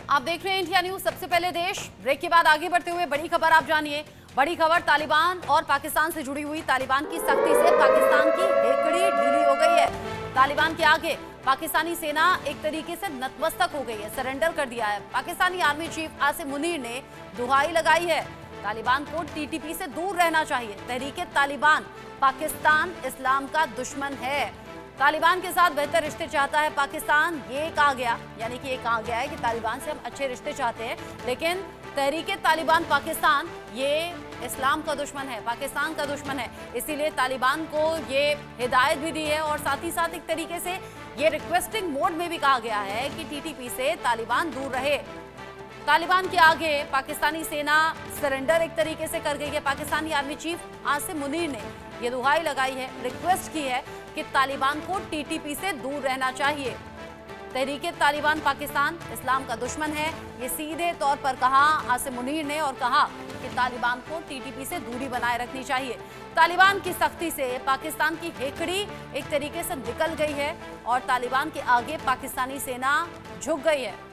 आप देख रहे हैं इंडिया न्यूज। सबसे पहले देश। ब्रेक के बाद आगे बढ़ते हुए बड़ी खबर आप जानिए। बड़ी खबर तालिबान और पाकिस्तान से जुड़ी हुई। तालिबान की सख्ती से पाकिस्तान की हेकड़ी ढीली हो गई है। तालिबान के आगे पाकिस्तानी सेना एक तरीके से नतमस्तक हो गई है, सरेंडर कर दिया है। पाकिस्तानी आर्मी चीफ आसिम मुनीर ने दुहाई लगाई है, तालिबान को टीटीपी से दूर रहना चाहिए। तहरीके तालिबान पाकिस्तान इस्लाम का दुश्मन है। तालिबान के साथ बेहतर रिश्ते चाहता है पाकिस्तान, ये कहा गया, यानी कि ये कहा गया है कि तालिबान से हम अच्छे रिश्ते चाहते हैं, लेकिन तहरीके तालिबान पाकिस्तान ये इस्लाम का दुश्मन है, पाकिस्तान का दुश्मन है। इसीलिए तालिबान को ये हिदायत भी दी है और साथ ही साथ एक तरीके से ये रिक्वेस्टिंग मोड में भी कहा गया है कि टीटीपी से तालिबान दूर रहे। तालिबान के आगे पाकिस्तानी सेना सरेंडर एक तरीके से कर गई है। पाकिस्तानी आर्मी चीफ आसिम मुनीर ने यह दुहाई लगाई है, रिक्वेस्ट की है कि तालिबान को टीटीपी से दूर रहना चाहिए। तहरीके तालिबान पाकिस्तान इस्लाम का दुश्मन है, ये सीधे तौर पर कहा आसिम मुनीर ने, और कहा कि तालिबान को टीटीपी से दूरी बनाए रखनी चाहिए। तालिबान की सख्ती से पाकिस्तान की हेकड़ी एक तरीके से निकल गई है और तालिबान के आगे पाकिस्तानी सेना झुक गई है।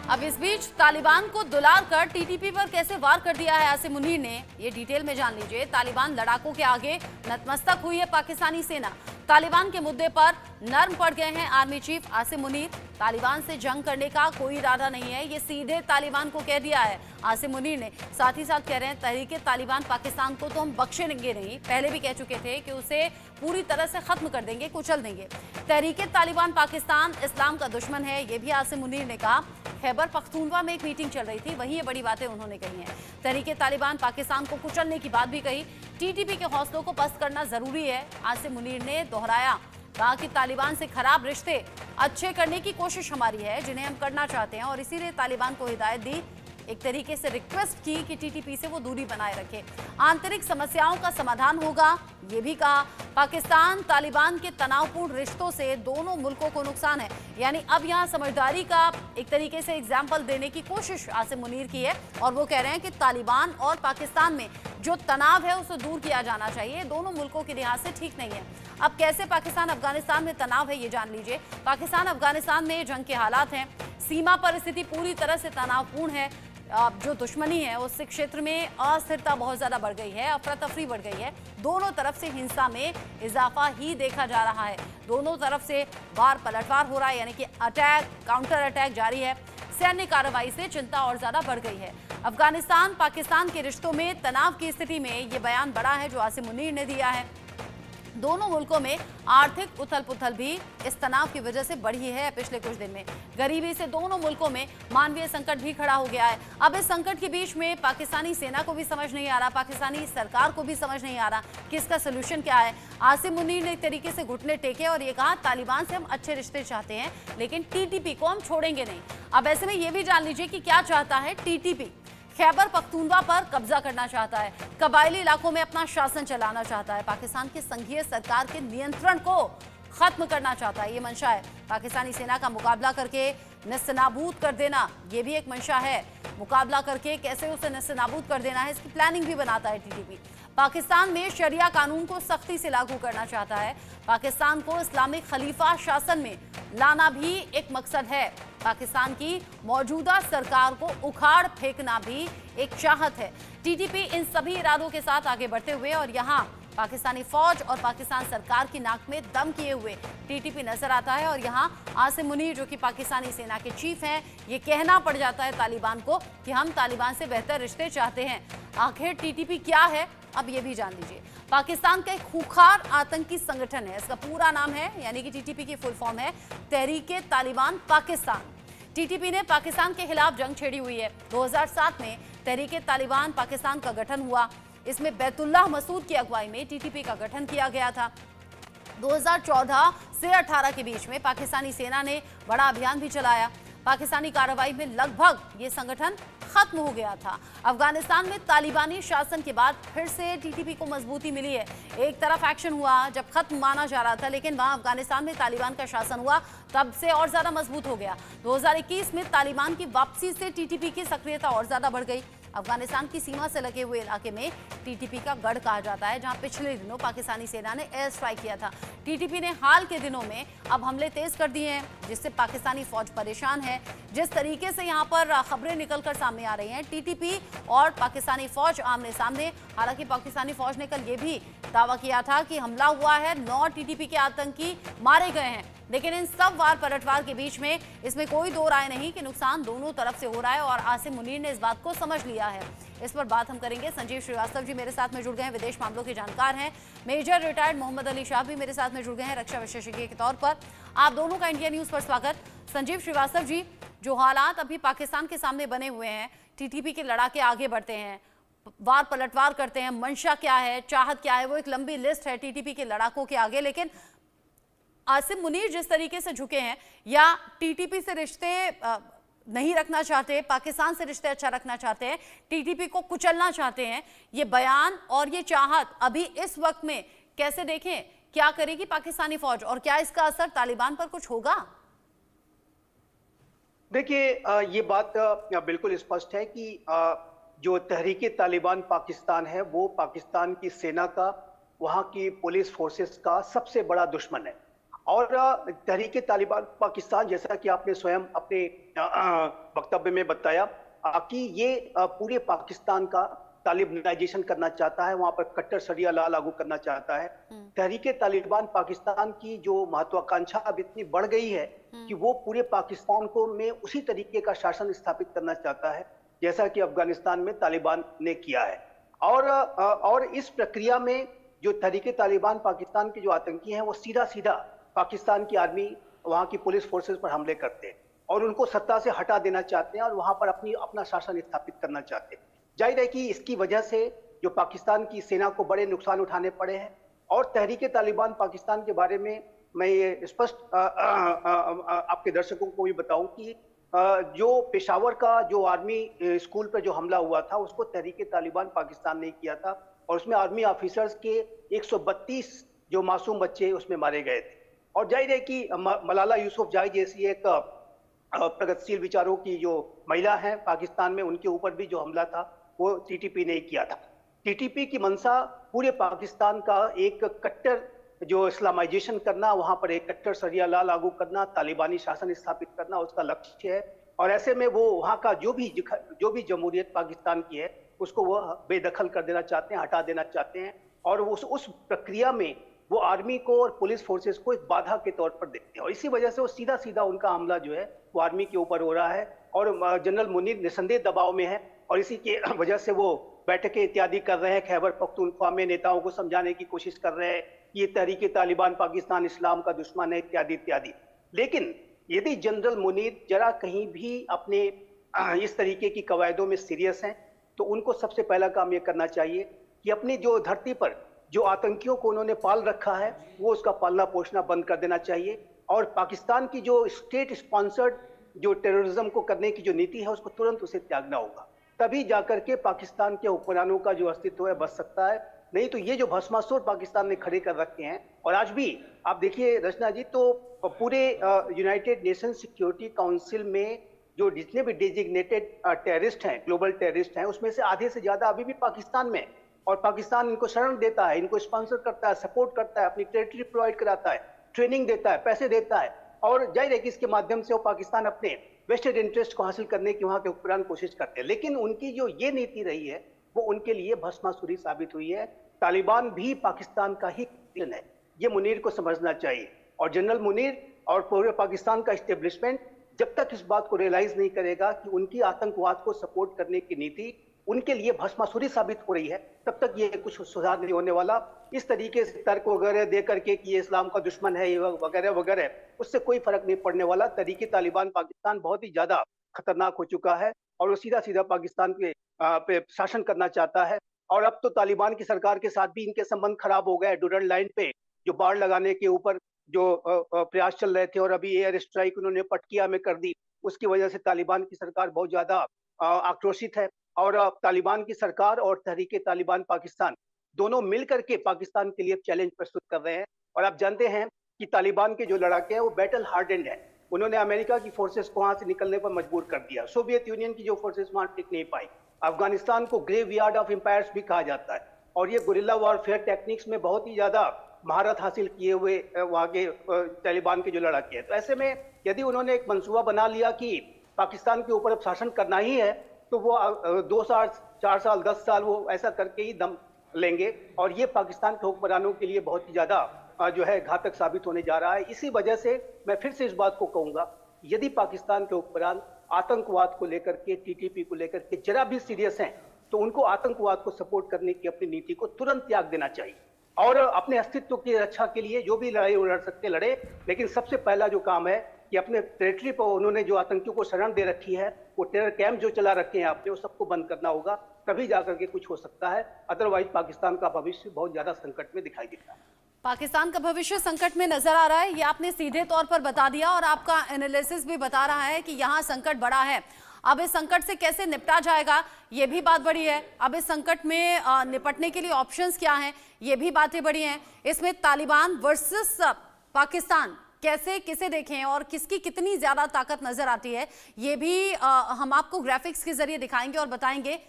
अब इस बीच तालिबान को दुलार कर टीटीपी पर कैसे वार कर दिया है आसिम मुनीर ने, ये डिटेल में जान लीजिए। तालिबान लड़ाकों के आगे नतमस्तक हुई है पाकिस्तानी सेना। तालिबान के मुद्दे पर नर्म पड़ गए हैं आर्मी चीफ आसिम मुनीर। तालिबान से जंग करने का कोई इरादा नहीं है, ये सीधे तालिबान को कह दिया है आसिम मुनीर ने। साथ ही साथ कह रहे हैं तहरीके तालिबान पाकिस्तान को तो हम बख्शेंगे नहीं, पहले भी कह चुके थे कि उसे पूरी तरह से खत्म कर देंगे, कुचल देंगे। तहरीके तालिबान पाकिस्तान इस्लाम का दुश्मन है, ये भी आसिम मुनीर ने कहा। खैबर पख्तूनख्वा में एक मीटिंग चल रही थी, वहीं ये बड़ी बातें उन्होंने कही हैं। तहरीके तालिबान पाकिस्तान को कुचलने की बात भी कही। टीटीपी के हौसलों को पस्त करना जरूरी है, आसिम मुनीर ने दोहराया। कहा कि तालिबान से खराब रिश्ते अच्छे करने की कोशिश हमारी है, जिन्हें हम करना चाहते हैं, और इसीलिए तालिबान को हिदायत दी, एक तरीके से रिक्वेस्ट की कि टीटीपी से वो दूरी बनाए रखे। आंतरिक समस्याओं का समाधान होगा, ये भी कहा। पाकिस्तान तालिबान के तनावपूर्ण रिश्तों से दोनों मुल्कों को नुकसान है, यानी अब यहाँ समझदारी का एक तरीके से एग्जाम्पल देने की कोशिश आसिम मुनीर की है, और वो कह रहे हैं कि तालिबान और पाकिस्तान में जो तनाव है उसे दूर किया जाना चाहिए, दोनों मुल्कों के लिहाज से ठीक नहीं है। अब कैसे पाकिस्तान अफगानिस्तान में तनाव है ये जान लीजिए। पाकिस्तान अफगानिस्तान में जंग के हालात हैं, सीमा पर स्थिति पूरी तरह से तनावपूर्ण है। जो दुश्मनी है उस क्षेत्र में अस्थिरता बहुत ज्यादा बढ़ गई है, अफरा तफरी बढ़ गई है। दोनों तरफ से हिंसा में इजाफा ही देखा जा रहा है, दोनों तरफ से वार पलटवार हो रहा है, यानी कि अटैक काउंटर अटैक जारी है। सैन्य कार्रवाई से चिंता और ज्यादा बढ़ गई है। अफगानिस्तान पाकिस्तान के रिश्तों में तनाव की स्थिति में ये बयान बड़ा है जो आसिम मुनीर ने दिया है। दोनों मुल्कों में आर्थिक उथल पुथल भी इस तनाव की वजह से बढ़ी है पिछले कुछ दिन में। गरीबी से दोनों मुल्कों में मानवीय संकट भी खड़ा हो गया है। अब इस संकट के बीच में पाकिस्तानी सेना को भी समझ नहीं आ रहा, पाकिस्तानी सरकार को भी समझ नहीं आ रहा कि इसका सोल्यूशन क्या है। आसिम मुनीर ने एक तरीके से घुटने टेके और ये कहा तालिबान से हम अच्छे रिश्ते चाहते हैं, लेकिन टीटीपी को हम छोड़ेंगे नहीं। अब ऐसे में ये भी जान लीजिए कि क्या चाहता है टीटीपी। खैबर पख्तूनख्वा पर कब्जा करना चाहता है, कबायली इलाकों में अपना शासन चलाना चाहता है, पाकिस्तान की संघीय सरकार के नियंत्रण को खत्म करना चाहता है, ये मंशा है। पाकिस्तानी सेना का मुकाबला करके नेस्तनाबूद कर देना, ये भी एक मंशा है। मुकाबला करके कैसे उसे नेस्तनाबूद कर देना है, इसकी प्लानिंग भी बनाता है टीटीपी। पाकिस्तान में शरिया कानून को सख्ती से लागू करना चाहता है। पाकिस्तान को इस्लामिक खलीफा शासन में लाना भी एक मकसद है। पाकिस्तान की मौजूदा सरकार को उखाड़ फेंकना भी एक चाहत है। टीटीपी इन सभी इरादों के साथ आगे बढ़ते हुए और यहाँ पाकिस्तानी फौज और पाकिस्तान सरकार की नाक में दम किए हुए टीटीपी नजर आता है। और यहाँ आसिम मुनीर जो कि पाकिस्तानी सेना के चीफ हैं, ये कहना पड़ जाता है तालिबान को कि हम तालिबान से बेहतर रिश्ते चाहते हैं। आखिर टीटीपी क्या है, अब ये भी जान लीजिए। पाकिस्तान का एक खूंखार आतंकी संगठन है, इसका पूरा नाम है, यानी कि टीटीपी की फुल फॉर्म है तहरीके तालिबान पाकिस्तान। टीटीपी ने पाकिस्तान के खिलाफ जंग छेड़ी हुई है। 2007 में तहरीके तालिबान पाकिस्तान का गठन हुआ, इसमें बैतुल्लाह मसूद की अगुवाई में टीटीपी का गठन किया गया था। 2014 से 18 के बीच में पाकिस्तानी सेना ने बड़ा अभियान भी चलाया। पाकिस्तानी कार्रवाई में लगभग ये संगठन खत्म हो गया था। अफगानिस्तान में तालिबानी शासन के बाद फिर से टीटीपी को मजबूती मिली है। एक तरफ एक्शन हुआ जब खत्म माना जा रहा था, लेकिन वहां अफगानिस्तान में तालिबान का शासन हुआ तब से और ज्यादा मजबूत हो गया। 2021 में तालिबान की वापसी से टीटीपी की सक्रियता और ज्यादा बढ़ गई। अफगानिस्तान की सीमा से लगे हुए इलाके में टीटीपी का गढ़ कहा जाता है, जहां पिछले दिनों पाकिस्तानी सेना ने एयर स्ट्राइक किया था। टीटीपी ने हाल के दिनों में अब हमले तेज कर दिए हैं, जिससे पाकिस्तानी फौज परेशान है। जिस तरीके से यहां पर खबरें निकलकर सामने आ रही हैं, टीटीपी और पाकिस्तानी फौज आमने सामने। हालांकि पाकिस्तानी फौज ने कल ये भी दावा किया था कि हमला हुआ है, 9 टीटीपी के आतंकी मारे गए हैं। लेकिन इन सब वार पलटवार के बीच में इसमें कोई दो राय नहीं कि नुकसान दोनों तरफ से हो रहा है और आसिम मुनीर ने इस बात को समझ लिया है। इस पर बात हम करेंगे। संजीव श्रीवास्तव जी मेरे साथ में जुड़ गए हैं, विदेश मामलों के जानकार हैं। मेजर रिटायर्ड मोहम्मद अली शाह भी मेरे साथ में जुड़ गए हैं, रक्षा विशेषज्ञ के तौर पर। आप दोनों का इंडिया न्यूज पर स्वागत। संजीव श्रीवास्तव जी, जो हालात अभी पाकिस्तान के सामने बने हुए हैं, टीटीपी के लड़ाके आगे बढ़ते हैं, वार पलटवार करते हैं, मंशा क्या है, चाहत क्या है, वो एक लंबी लिस्ट है टीटीपी के लड़ाकों के आगे। लेकिन आसिम मुनीर जिस तरीके से झुके हैं, या टीटीपी से रिश्ते नहीं रखना चाहते, पाकिस्तान से रिश्ते अच्छा रखना चाहते हैं, टीटीपी को कुचलना चाहते हैं, ये बयान और ये चाहत अभी इस वक्त में कैसे देखें? क्या करेगी पाकिस्तानी फौज और क्या इसका असर तालिबान पर कुछ होगा? देखिए, ये बात बिल्कुल स्पष्ट है कि जो तहरीके तालिबान पाकिस्तान है वो पाकिस्तान की सेना का, वहां की पुलिस फोर्सेस का सबसे बड़ा दुश्मन है। और तहरीके तालिबान पाकिस्तान, जैसा कि आपने स्वयं अपने वक्तव्य में बताया, कि ये पूरे पाकिस्तान का तालिबानाइजेशन करना चाहता है, वहां पर कट्टर शरिया लॉ लागू करना चाहता है। तहरीके तालिबान पाकिस्तान की जो महत्वाकांक्षा अब इतनी बढ़ गई है कि वो पूरे पाकिस्तान को में उसी तरीके का शासन स्थापित करना चाहता है जैसा कि अफगानिस्तान में तालिबान ने किया है। और इस प्रक्रिया में जो तहरीके तालिबान पाकिस्तान के जो आतंकी हैं वो सीधा सीधा पाकिस्तान की आर्मी, वहां की पुलिस फोर्सेस पर हमले करते हैं और उनको सत्ता से हटा देना चाहते हैं और वहां पर अपना शासन स्थापित करना चाहते हैं। जाहिर है कि इसकी वजह से जो पाकिस्तान की सेना को बड़े नुकसान उठाने पड़े हैं। और तहरीके तालिबान पाकिस्तान के बारे में मैं ये स्पष्ट आपके दर्शकों को भी बताऊं कि जो पेशावर का जो आर्मी स्कूल पर जो हमला हुआ था उसको तहरीके तालिबान पाकिस्तान ने किया था और उसमें आर्मी ऑफिसर्स के 132 जो मासूम बच्चे उसमें मारे गए थे। और जाहिर है कि मलाला यूसुफजाई जैसी एक प्रगतिशील विचारों की जो महिला है पाकिस्तान में, उनके ऊपर भी जो हमला था वो टीटीपी ने किया था। टीटीपी की मंशा पूरे पाकिस्तान का एक कट्टर जो इस्लामाइजेशन करना, वहां पर एक कट्टर शरिया लॉ लागू करना, तालिबानी शासन स्थापित करना उसका लक्ष्य है। और ऐसे में वो वहां का जो भी जमहूरियत पाकिस्तान की है उसको वो बेदखल कर देना चाहते हैं, हटा देना चाहते हैं। और उस प्रक्रिया में वो आर्मी को और पुलिस फोर्सेस को एक बाधा के तौर पर देखते हैं और इसी वजह से वो सीधा सीधा उनका हमला जो है वो आर्मी के ऊपर हो रहा है। और जनरल मुनीर निसंदेह दबाव में है और इसी के वजह से वो बैठकें इत्यादि कर रहे हैं, खैबर पख्तूनख्वा में नेताओं को समझाने की कोशिश कर रहे हैं कि ये तहरीके तालिबान पाकिस्तान इस्लाम का दुश्मन है इत्यादि इत्यादि। लेकिन यदि जनरल मुनीर जरा कहीं भी अपने इस तरीके की कवायदों में सीरियस हैं तो उनको सबसे पहला काम ये करना चाहिए कि अपनी जो धरती पर जो आतंकियों को उन्होंने पाल रखा है वो उसका पालना पोषना बंद कर देना चाहिए और पाकिस्तान की जो स्टेट स्पॉन्सर्ड जो टेररिज्म को करने की जो नीति है उसको तुरंत उसे त्यागना होगा। तभी जाकर के पाकिस्तान के हुक्मरानों का जो अस्तित्व है बच सकता है। नहीं तो ये जो भस्मासुर पाकिस्तान ने खड़े कर रखे हैं, और आज भी आप देखिए रचना जी, तो पूरे यूनाइटेड नेशन सिक्योरिटी काउंसिल में जो जितने भी डेजिग्नेटेड टेररिस्ट हैं, ग्लोबल टेररिस्ट हैं, उसमें से आधे से ज्यादा अभी भी पाकिस्तान में, और पाकिस्तान इनको शरण देता है, इनको स्पॉन्सर करता है, सपोर्ट करता है, अपनी टेरिटरी प्रोवाइड कराता है, ट्रेनिंग देता है, पैसे देता है। और जाहिर है कि इसके माध्यम से वो पाकिस्तान अपने वेस्टेड इंटरेस्ट को हासिल करने की वहां के हुक्मरान कोशिश करते हैं। लेकिन उनकी जो ये नीति रही है वो उनके लिए भस्मासुरी साबित हुई है। तालिबान भी पाकिस्तान का ही है, ये मुनीर को समझना चाहिए। और जनरल मुनीर और पूरे पाकिस्तान का इस्टेब्लिशमेंट जब तक इस बात को रियलाइज नहीं करेगा कि उनकी आतंकवाद को सपोर्ट करने की नीति उनके लिए भस्मासुरी साबित हो रही है, तब तक ये कुछ सुधार नहीं होने वाला। इस तरीके से तर्क वगैरह दे करके कि ये इस्लाम का दुश्मन है वगैरह वगैरह, उससे कोई फर्क नहीं पड़ने वाला। तरीके तालिबान पाकिस्तान बहुत ही ज्यादा खतरनाक हो चुका है और वो सीधा सीधा पाकिस्तान पे शासन करना चाहता है। और अब तो तालिबान की सरकार के साथ भी इनके संबंध खराब हो गए। डुरल लाइन पे जो बाढ़ लगाने के ऊपर जो प्रयास चल रहे थे और अभी एयर स्ट्राइक उन्होंने पटकिया में कर दी, उसकी वजह से तालिबान की सरकार बहुत ज्यादा आक्रोशित है। और तालिबान की सरकार और तहरीके तालिबान पाकिस्तान दोनों मिलकर के पाकिस्तान के लिए चैलेंज प्रस्तुत कर रहे हैं। और आप जानते हैं कि तालिबान के जो लड़ाके हैं वो बैटल हार्डेंड है। उन्होंने अमेरिका की फोर्सेस को वहां से निकलने पर मजबूर कर दिया, सोवियत यूनियन की जो फोर्सेस वहां टिक नहीं पाई, अफगानिस्तान को ग्रेवयार्ड ऑफ एम्पायर्स भी कहा जाता है और ये गुरिल्ला वॉरफेयर टेक्निक्स में बहुत ही ज्यादा महारत हासिल किए हुए वहाँ के तालिबान के जो लड़ाके हैं। तो ऐसे में यदि उन्होंने एक मंसूबा बना लिया कि पाकिस्तान के ऊपर अब शासन करना ही है, तो वो 2 साल 4 साल 10 साल वो ऐसा करके ही दम लेंगे और ये पाकिस्तान के हुक्मरानों के लिए बहुत ही ज्यादा जो है घातक साबित होने जा रहा है। इसी वजह से मैं फिर से इस बात को कहूंगा, यदि पाकिस्तान के हुक्मरान आतंकवाद को लेकर के, टीटीपी को लेकर के जरा भी सीरियस हैं, तो उनको आतंकवाद को सपोर्ट करने की अपनी नीति को तुरंत त्याग देना चाहिए और अपने अस्तित्व की रक्षा के लिए जो भी लड़ाई लड़ सकते लड़े। लेकिन सबसे पहला जो काम है कि अपने टेरिटरी पर उन्होंने जो आतंकियों को शरण दे रखी है, वो टेरर कैंप जो चला रखे हैं आपने, वो सबको बंद करना होगा, तभी जाकर के कुछ हो सकता है। अदरवाइज पाकिस्तान का भविष्य बहुत ज्यादा संकट में दिखाई देता है। पाकिस्तान का भविष्य संकट में नजर आ रहा है, ये आपने सीधे तौर पर बता दिया और आपका एनालिसिस भी बता रहा है कि यहाँ संकट बड़ा है। अब इस संकट से कैसे निपटा जाएगा, ये भी बात बड़ी है। अब इस संकट में निपटने के लिए ऑप्शंस क्या हैं, ये भी बातें बड़ी हैं। इसमें तालिबान वर्सेस पाकिस्तान कैसे किसे देखें और किसकी कितनी ज्यादा ताकत नजर आती है, ये भी हम आपको ग्राफिक्स के जरिए दिखाएंगे और बताएंगे।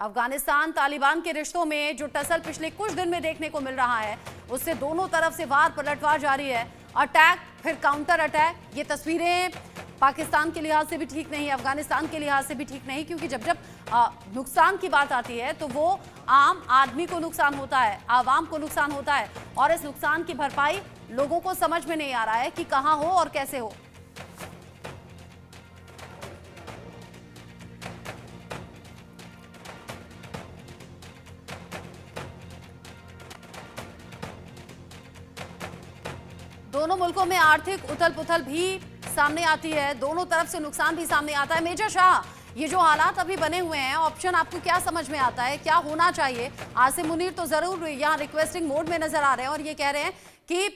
अफगानिस्तान तालिबान के रिश्तों में जो टसल पिछले कुछ दिन में देखने को मिल रहा है, उससे दोनों तरफ से वार पलटवार जारी है। अटैक फिर काउंटर अटैक, ये तस्वीरें पाकिस्तान के लिहाज से भी ठीक नहीं, अफगानिस्तान के लिहाज से भी ठीक नहीं, क्योंकि जब जब नुकसान की बात आती है तो वो आम आदमी को नुकसान होता है, आवाम को नुकसान होता है और इस नुकसान की भरपाई लोगों को समझ में नहीं आ रहा है कि कहां हो और कैसे हो। दोनों मुल्कों में आर्थिक उथल पुथल भी सामने आती है, दोनों तरफ से नुकसान भी सामने आता है। मेजर शाह, ये जो हालात अभी बने हुए हैं, ऑप्शन आपको क्या समझ में आता है, क्या होना चाहिए? आसिम मुनीर तो जरूर यहाँ रिक्वेस्टिंग मोड में नजर आ रहे हैं और ये कह रहे हैं कि